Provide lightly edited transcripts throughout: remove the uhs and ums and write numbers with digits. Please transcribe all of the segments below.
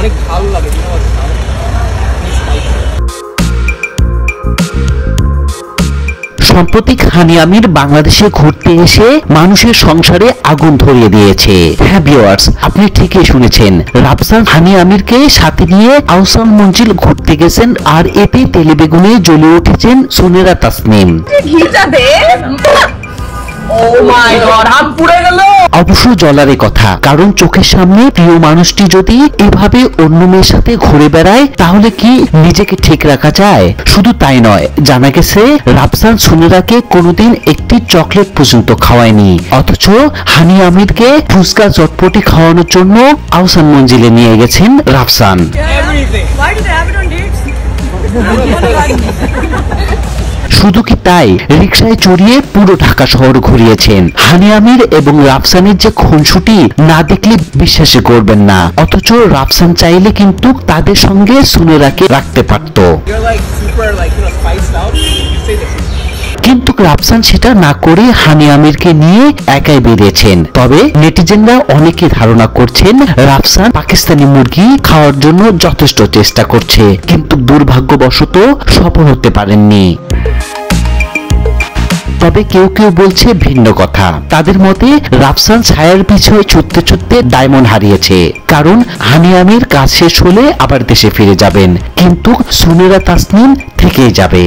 অনেক ভালো লাগে। সম্প্রতি হানি আমির বাংলাদেশে ঘুরতে এসে মানুষের সংসারে আগুন ধরিয়ে দিয়েছে। হ্যাঁ ভিউয়ার্স, আপনি ঠিকই শুনেছেন, রাফসান হানি আমিরকে সাথে নিয়ে আহসান মঞ্জিল ঘুরতে গেছেন, আর এতে তেলেবেগুনে জ্বলে উঠেছেন সুনেরা তাসনিম। অবশ্য জ্বলারে কথা, কারণ চোখের সামনে প্রিয় মানুষটি যদি এভাবে অন্য মেয়ের সাথে ঘুরে বেড়ায় তাহলে কি নিজেকে ঠিক রাখা যায়? শুধু তাই নয়, জানা গেছে রাফসান সুনেরাকে কোনোদিন একটি চকলেট পর্যন্ত খাওয়ায়নি, অথচ হানি আমিরকে ফুচকা চটপটি খাওয়ানোর জন্য আহসান মঞ্জিলে নিয়ে গেছেন রাফসান। শুধু কি তাই, রিকশায় চড়িয়ে পুরো ঢাকা শহর ঘুরিয়েছেন। হানি আমির এবং রাফসানের যে খুনসুটি না দেখলে বিশ্বাসই করবেন না, অথচ রাফসান চাইলে কিন্তু তাদের সঙ্গে সুনেরাকে রাখতে পারত, কিন্তু রাফসান সেটা না করে হানি আমিরকে নিয়ে একাই বেরিয়েছেন। তবে নেটিজেনরা অনেকে ধারণা করছেন রাফসান পাকিস্তানি মুরগি খাওয়ার জন্য যথেষ্ট চেষ্টা করছে, কিন্তু দুর্ভাগ্যবশত সফল হতে পারেননি। তবে কেউ কেউ বলছে ভিন্ন কথা। তাদের মতে রাফসান ছায়ার পিছনে ছুটতে ছুটতে ডায়মন্ড হারিয়েছে, কারণ হানি আমির কাজ শেষ হলে আবার দেশে ফিরে যাবেন, কিন্তু সুনেরা তাসনিম থেকেই যাবে।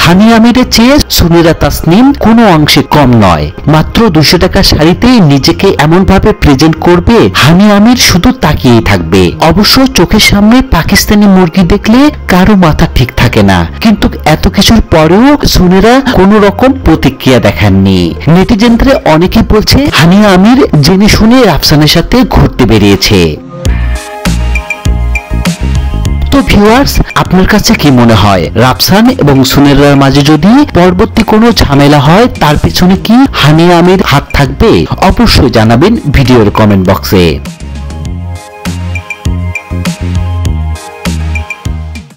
হানি আমিরের চেয়ে সুনেরা তাসনিম কোনো অংশে কম নয়। মাত্র 200 টাকা শাড়িতে নিজেকে এমন ভাবে প্রেজেন্ট করবে, হানি আমির শুধু তাকিয়েই থাকবে। অবশ্য চোখের সামনে পাকিস্তানি মুরগি দেখলে কারো মাথা ঠিক থাকে না, কিন্তু এত কিছুর পরেও সুনেরা কোনো রকম প্রতিক্রিয়া দেখাননি। নেটিজেনদের অনেকে বলছে হানি আমির জেনে শুনে রাফসানের সাথে ঘুরতে বেরিয়েছে। তো ভিউয়ার্স, আপনার কাছে কি মনে হয়, রাফসান এবং সুনেরার মাঝে যদি পরবর্তী কোনো ঝামেলা হয় তার পিছনে কি হানি আমির হাত থাকবে? অবশ্যই জানাবেন ভিডিওর কমেন্ট বক্সে।